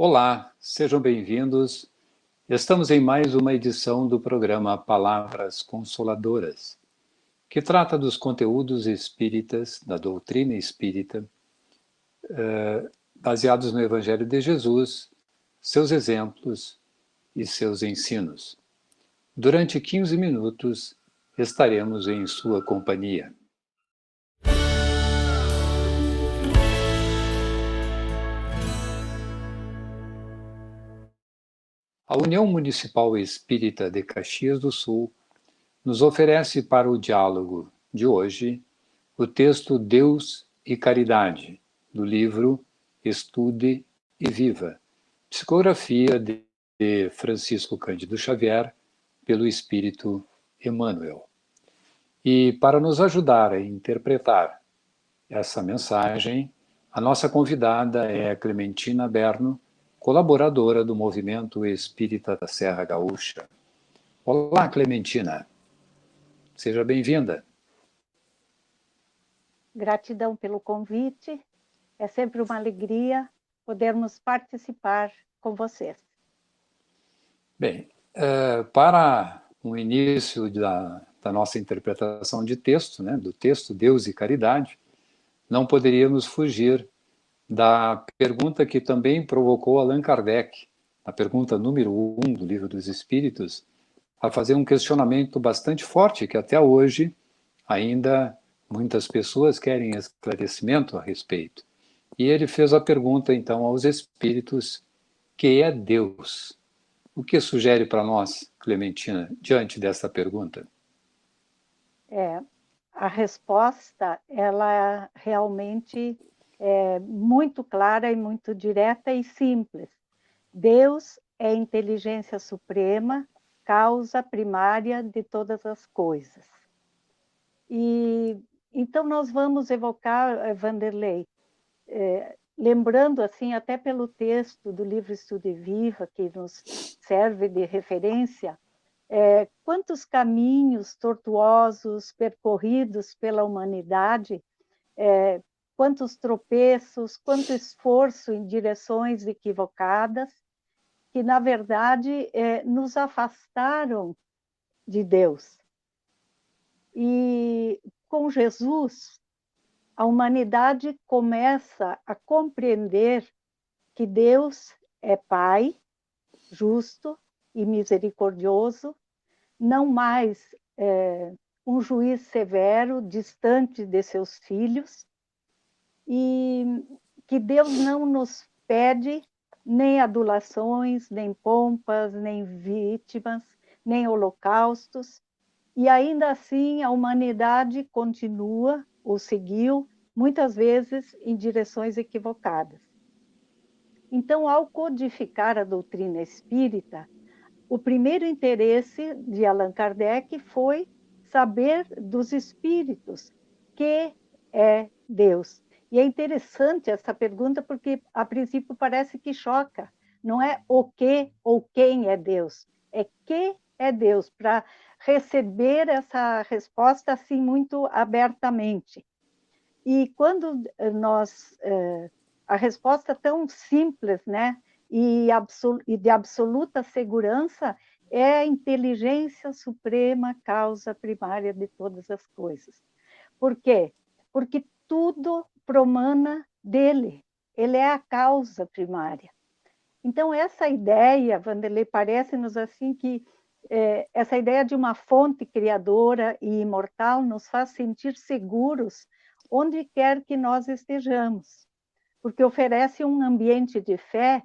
Olá, sejam bem-vindos. Estamos em mais uma edição do programa Palavras Consoladoras, que trata dos conteúdos espíritas, da doutrina espírita, baseados no Evangelho de Jesus, seus exemplos e seus ensinos. Durante 15 minutos estaremos em sua companhia. A União Municipal Espírita de Caxias do Sul nos oferece para o diálogo de hoje o texto Deus e Caridade, do livro Estude e Viva, psicografia de Francisco Cândido Xavier, pelo Espírito Emmanuel. E para nos ajudar a interpretar essa mensagem, a nossa convidada é Clementina Berno, colaboradora do Movimento Espírita da Serra Gaúcha. Olá, Clementina. Seja bem-vinda. Gratidão pelo convite. É sempre uma alegria podermos participar com vocês. Bem, para o início da nossa interpretação de texto, né, do texto Deus e Caridade, não poderíamos fugir da pergunta que também provocou Allan Kardec, a pergunta número 1 do Livro dos Espíritos, a fazer um questionamento bastante forte, que até hoje ainda muitas pessoas querem esclarecimento a respeito. E ele fez a pergunta, então, aos espíritos, que é Deus? O que sugere para nós, Clementina, diante dessa pergunta? A resposta, ela realmente é muito clara e muito direta e simples. Deus é a inteligência suprema, causa primária de todas as coisas. E então nós vamos evocar, Vanderlei, lembrando assim, até pelo texto do livro Estude e Viva, que nos serve de referência, quantos caminhos tortuosos percorridos pela humanidade, quantos tropeços, quanto esforço em direções equivocadas, que, na verdade, nos afastaram de Deus. E com Jesus, a humanidade começa a compreender que Deus é Pai, justo e misericordioso, não mais um juiz severo, distante de seus filhos, e que Deus não nos pede nem adulações, nem pompas, nem vítimas, nem holocaustos, e ainda assim a humanidade continua, ou seguiu, muitas vezes em direções equivocadas. Então, ao codificar a doutrina espírita, o primeiro interesse de Allan Kardec foi saber dos espíritos, que é Deus. E é interessante essa pergunta porque, a princípio, parece que choca. Não é o que ou quem é Deus, é que é Deus, para receber essa resposta assim muito abertamente. E quando nós... a resposta tão simples, né? E de absoluta segurança, é a inteligência suprema, causa primária de todas as coisas. Por quê? Porque tudo promana dele, ele é a causa primária. Então, essa ideia, Vanderlei, parece-nos assim que essa ideia de uma fonte criadora e imortal nos faz sentir seguros onde quer que nós estejamos, porque oferece um ambiente de fé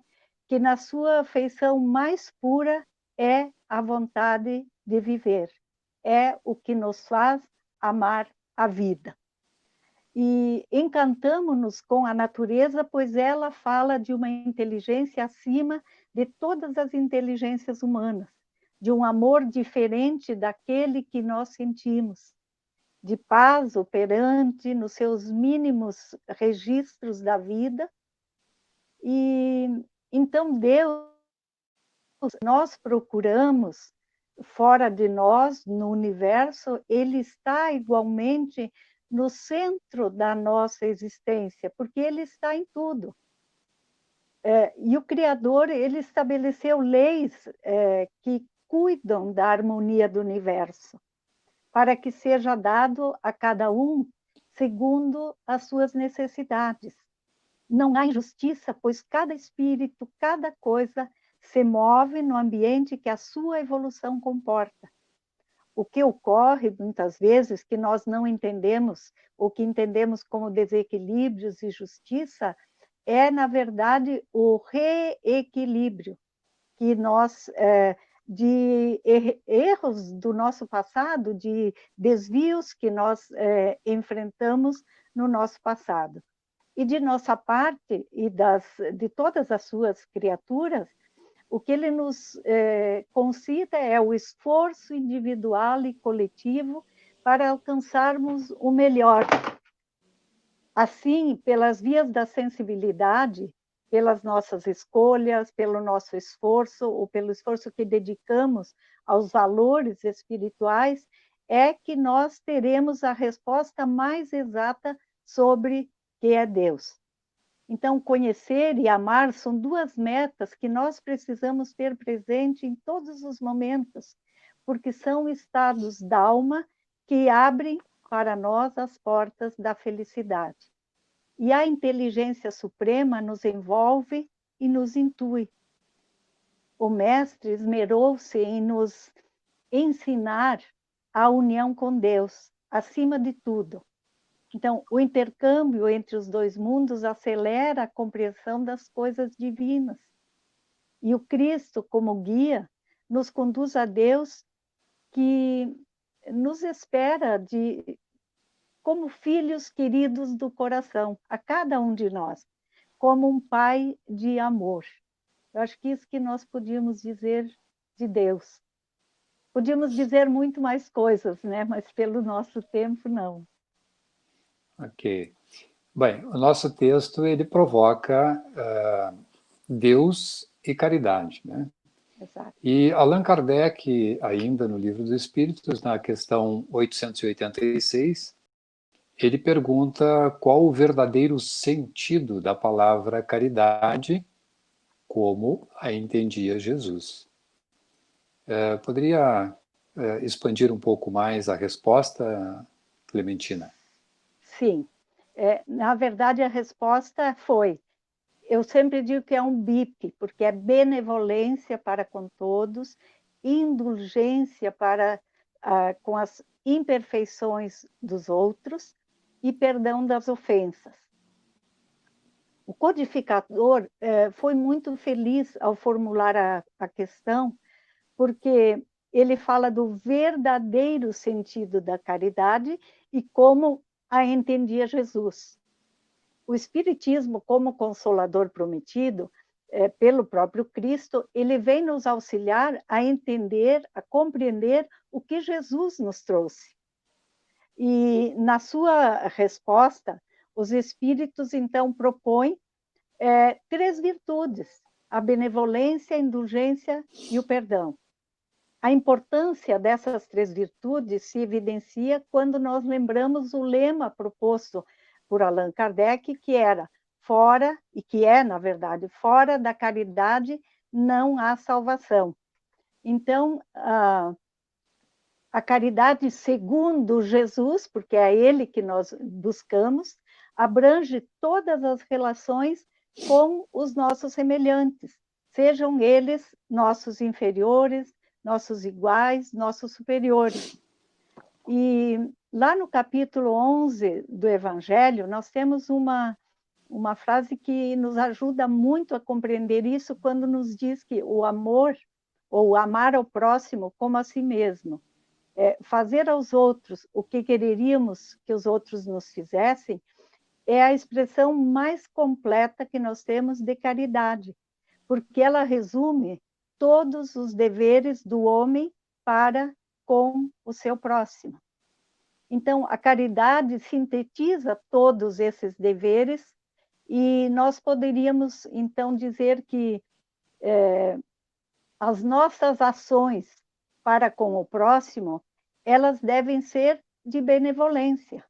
que, na sua feição mais pura, é a vontade de viver, é o que nos faz amar a vida. E encantamo-nos com a natureza, pois ela fala de uma inteligência acima de todas as inteligências humanas, de um amor diferente daquele que nós sentimos, de paz operante nos seus mínimos registros da vida. E então Deus, nós procuramos fora de nós, no universo, ele está igualmente no centro da nossa existência, porque ele está em tudo. E o Criador, ele estabeleceu leis que cuidam da harmonia do universo, para que seja dado a cada um segundo as suas necessidades. Não há injustiça, pois cada espírito, cada coisa se move no ambiente que a sua evolução comporta. O que ocorre, muitas vezes, que nós não entendemos, ou que entendemos como desequilíbrios e justiça, é, na verdade, o reequilíbrio que nós, de erros do nosso passado, de desvios que nós enfrentamos no nosso passado. E de nossa parte, e de todas as suas criaturas, o que ele nos concita é o esforço individual e coletivo para alcançarmos o melhor. Assim, pelas vias da sensibilidade, pelas nossas escolhas, pelo nosso esforço, ou pelo esforço que dedicamos aos valores espirituais, é que nós teremos a resposta mais exata sobre que é Deus. Então, conhecer e amar são duas metas que nós precisamos ter presente em todos os momentos, porque são estados da alma que abrem para nós as portas da felicidade. E a inteligência suprema nos envolve e nos intui. O Mestre esmerou-se em nos ensinar a união com Deus, acima de tudo. Então, o intercâmbio entre os dois mundos acelera a compreensão das coisas divinas. E o Cristo, como guia, nos conduz a Deus, que nos espera como filhos queridos do coração, a cada um de nós, como um pai de amor. Eu acho que isso que nós podíamos dizer de Deus. Podíamos dizer muito mais coisas, né? Mas pelo nosso tempo, não. Ok. Bem, o nosso texto ele provoca Deus e caridade, né? Exato. E Allan Kardec, ainda no Livro dos Espíritos, na questão 886, ele pergunta qual o verdadeiro sentido da palavra caridade, como a entendia Jesus. Poderia expandir um pouco mais a resposta, Clementina? Sim. Na verdade, a resposta foi: eu sempre digo que é um BIP, porque é benevolência para com todos, indulgência para com as imperfeições dos outros e perdão das ofensas. O codificador foi muito feliz ao formular a questão, porque ele fala do verdadeiro sentido da caridade e como a entendia Jesus. O Espiritismo, como consolador prometido pelo próprio Cristo, ele vem nos auxiliar a entender, a compreender o que Jesus nos trouxe. E, na sua resposta, os Espíritos, então, propõem 3 virtudes: a benevolência, a indulgência e o perdão. A importância dessas 3 virtudes se evidencia quando nós lembramos o lema proposto por Allan Kardec, que era fora, e que é, na verdade, fora da caridade não há salvação. Então, a caridade segundo Jesus, porque é ele que nós buscamos, abrange todas as relações com os nossos semelhantes, sejam eles nossos inferiores, nossos iguais, nossos superiores. E lá no capítulo 11 do Evangelho, nós temos uma frase que nos ajuda muito a compreender isso, quando nos diz que o amor, ou amar ao próximo como a si mesmo, fazer aos outros o que quereríamos que os outros nos fizessem, é a expressão mais completa que nós temos de caridade, porque ela resume todos os deveres do homem para com o seu próximo. Então, a caridade sintetiza todos esses deveres e nós poderíamos, então, dizer que as nossas ações para com o próximo, elas devem ser de benevolência.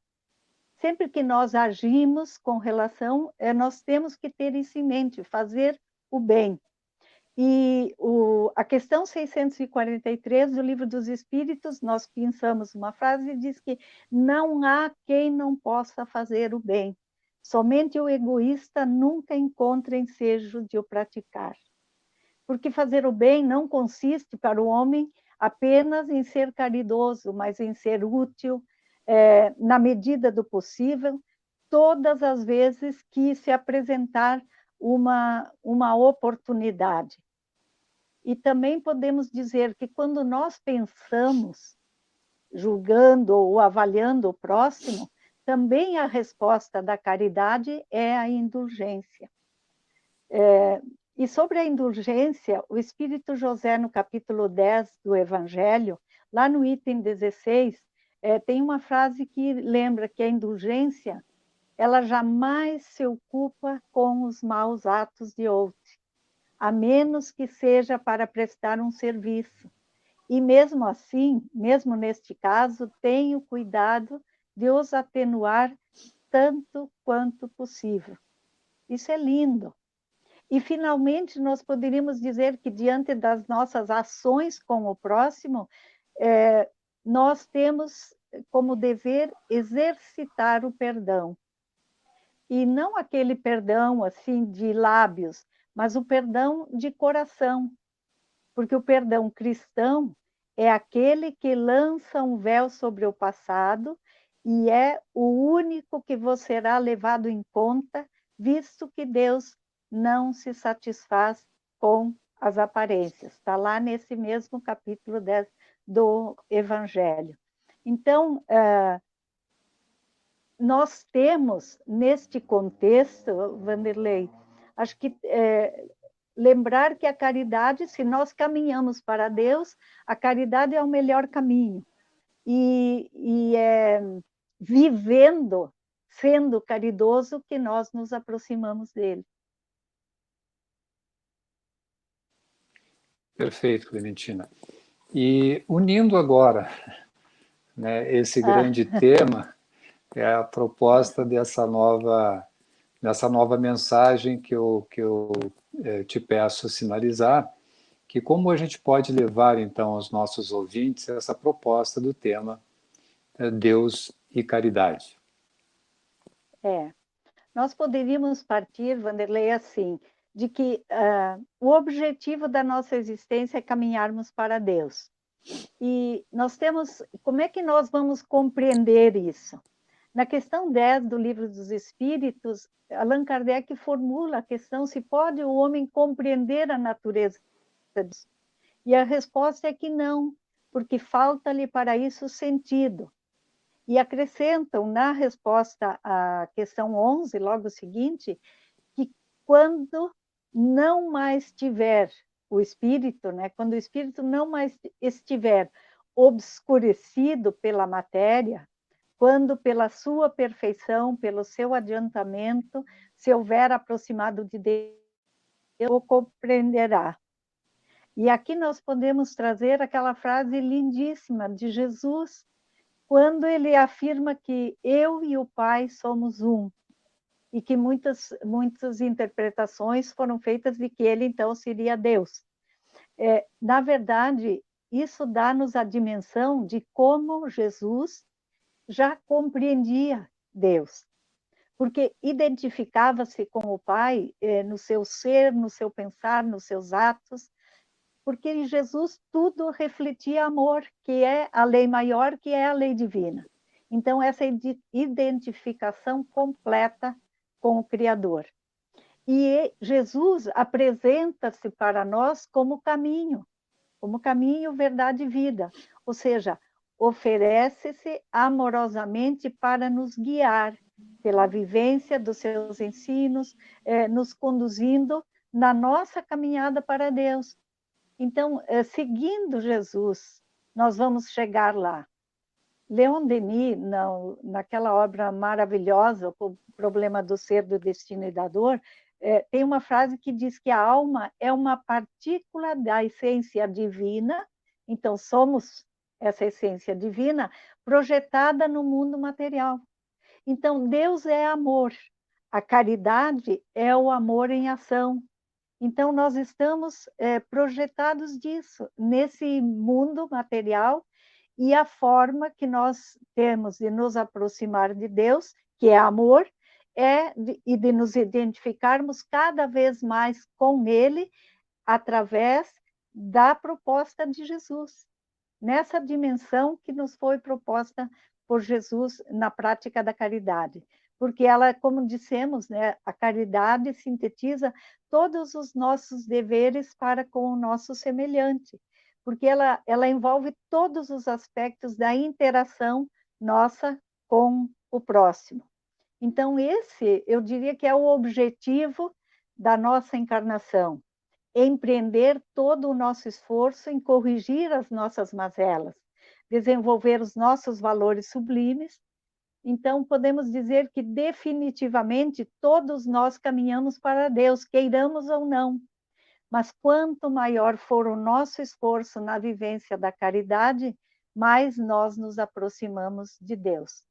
sempre que nós agimos com relação, nós temos que ter isso em mente, fazer o bem. E a questão 643 do Livro dos Espíritos, nós pensamos uma frase, diz que não há quem não possa fazer o bem. Somente o egoísta nunca encontra ensejo de o praticar. Porque fazer o bem não consiste para o homem apenas em ser caridoso, mas em ser útil, na medida do possível, todas as vezes que se apresentar uma oportunidade. E também podemos dizer que quando nós pensamos, julgando ou avaliando o próximo, também a resposta da caridade é a indulgência. E sobre a indulgência, o Espírito José, no capítulo 10 do Evangelho, lá no item 16, tem uma frase que lembra que a indulgência, ela jamais se ocupa com os maus atos de outro, a menos que seja para prestar um serviço. E mesmo assim, mesmo neste caso, tem o cuidado de os atenuar tanto quanto possível. Isso é lindo. E, finalmente, nós poderíamos dizer que, diante das nossas ações com o próximo, nós temos como dever exercitar o perdão. E não aquele perdão assim de lábios, mas o perdão de coração. Porque o perdão cristão é aquele que lança um véu sobre o passado e é o único que vos será levado em conta, visto que Deus não se satisfaz com as aparências. Está lá nesse mesmo capítulo 10 do Evangelho. Então, nós temos, neste contexto, Vanderlei, acho que lembrar que a caridade, se nós caminhamos para Deus, a caridade é o melhor caminho. E é vivendo, sendo caridoso, que nós nos aproximamos dele. Perfeito, Clementina. E unindo agora, né, esse grande tema, é a proposta dessa nova mensagem que eu te peço sinalizar, que como a gente pode levar, então, aos nossos ouvintes essa proposta do tema Deus e caridade. Nós poderíamos partir, Vanderlei, assim, de que o objetivo da nossa existência é caminharmos para Deus. E nós temos, como é que nós vamos compreender isso? Na questão 10 do Livro dos Espíritos, Allan Kardec formula a questão se pode o homem compreender a natureza de Deus. E a resposta é que não, porque falta-lhe para isso sentido. E acrescentam na resposta à questão 11, logo seguinte, que quando não mais tiver o espírito, né, quando o espírito não mais estiver obscurecido pela matéria, quando pela sua perfeição, pelo seu adiantamento, se houver aproximado de Deus, o compreenderá. E aqui nós podemos trazer aquela frase lindíssima de Jesus, quando ele afirma que eu e o Pai somos um, e que muitas interpretações foram feitas de que ele, então, seria Deus. Na verdade, isso dá-nos a dimensão de como Jesus já compreendia Deus, porque identificava-se com o Pai no seu ser, no seu pensar, nos seus atos, porque em Jesus tudo refletia amor, que é a lei maior, que é a lei divina. Então, essa identificação completa com o Criador. E Jesus apresenta-se para nós como caminho, verdade e vida. Ou seja, oferece-se amorosamente para nos guiar pela vivência dos seus ensinos, nos conduzindo na nossa caminhada para Deus. Então, seguindo Jesus, nós vamos chegar lá. Leon Denis, naquela obra maravilhosa, O Problema do Ser, do Destino e da Dor, tem uma frase que diz que a alma é uma partícula da essência divina, então somos essa essência divina projetada no mundo material. Então, Deus é amor. A caridade é o amor em ação. Então, nós estamos projetados disso, nesse mundo material, e a forma que nós temos de nos aproximar de Deus, que é amor, e de nos identificarmos cada vez mais com Ele, através da proposta de Jesus, nessa dimensão que nos foi proposta por Jesus na prática da caridade. Porque ela, como dissemos, né, a caridade sintetiza todos os nossos deveres para com o nosso semelhante, porque ela envolve todos os aspectos da interação nossa com o próximo. Então, esse, eu diria que é o objetivo da nossa encarnação, empreender todo o nosso esforço em corrigir as nossas mazelas, desenvolver os nossos valores sublimes. Então, podemos dizer que definitivamente todos nós caminhamos para Deus, queiramos ou não. Mas quanto maior for o nosso esforço na vivência da caridade, mais nós nos aproximamos de Deus.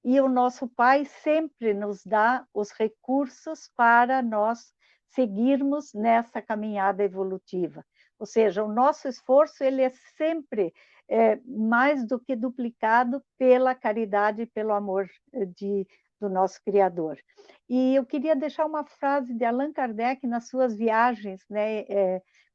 E o nosso Pai sempre nos dá os recursos para nós seguirmos nessa caminhada evolutiva. Ou seja, o nosso esforço ele é sempre mais do que duplicado pela caridade e pelo amor do nosso Criador. E eu queria deixar uma frase de Allan Kardec nas suas viagens, né,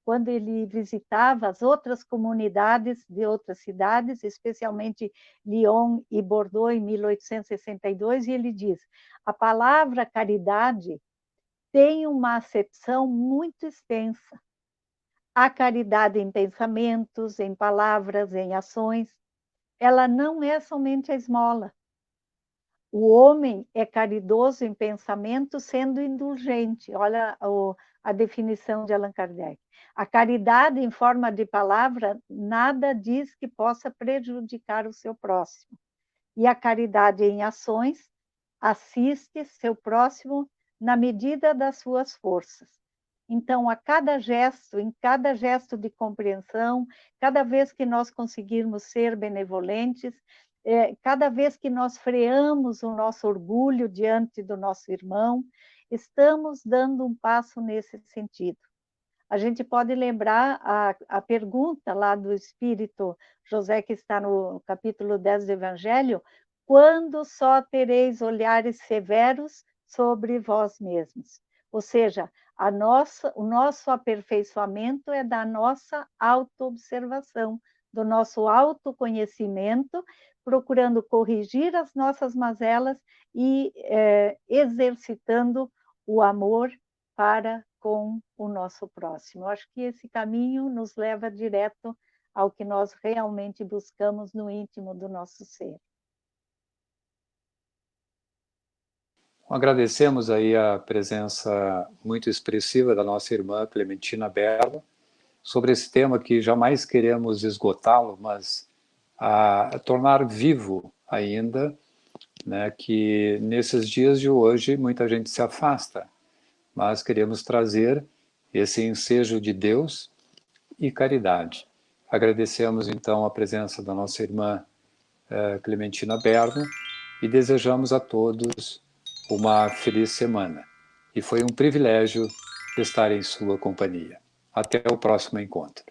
quando ele visitava as outras comunidades de outras cidades, especialmente Lyon e Bordeaux, em 1862, e ele diz: a palavra caridade tem uma acepção muito extensa. A caridade em pensamentos, em palavras, em ações, ela não é somente a esmola. O homem é caridoso em pensamento, sendo indulgente. Olha a definição de Allan Kardec. A caridade em forma de palavra nada diz que possa prejudicar o seu próximo. E a caridade em ações assiste seu próximo na medida das suas forças. Então, a cada gesto, em cada gesto de compreensão, cada vez que nós conseguirmos ser benevolentes, cada vez que nós freamos o nosso orgulho diante do nosso irmão, estamos dando um passo nesse sentido. A gente pode lembrar a pergunta lá do Espírito José, que está no capítulo 10 do Evangelho: quando só tereis olhares severos sobre vós mesmos? Ou seja, o nosso aperfeiçoamento é da nossa autoobservação, do nosso autoconhecimento, procurando corrigir as nossas mazelas e exercitando o amor para com o nosso próximo. Eu acho que esse caminho nos leva direto ao que nós realmente buscamos no íntimo do nosso ser. Agradecemos aí a presença muito expressiva da nossa irmã Clementina Berlo sobre esse tema que jamais queremos esgotá-lo, mas a tornar vivo ainda, né, que nesses dias de hoje muita gente se afasta, mas queremos trazer esse ensejo de Deus e caridade. Agradecemos então a presença da nossa irmã Clementina Berlo e desejamos a todos uma feliz semana. E foi um privilégio estar em sua companhia. Até o próximo encontro.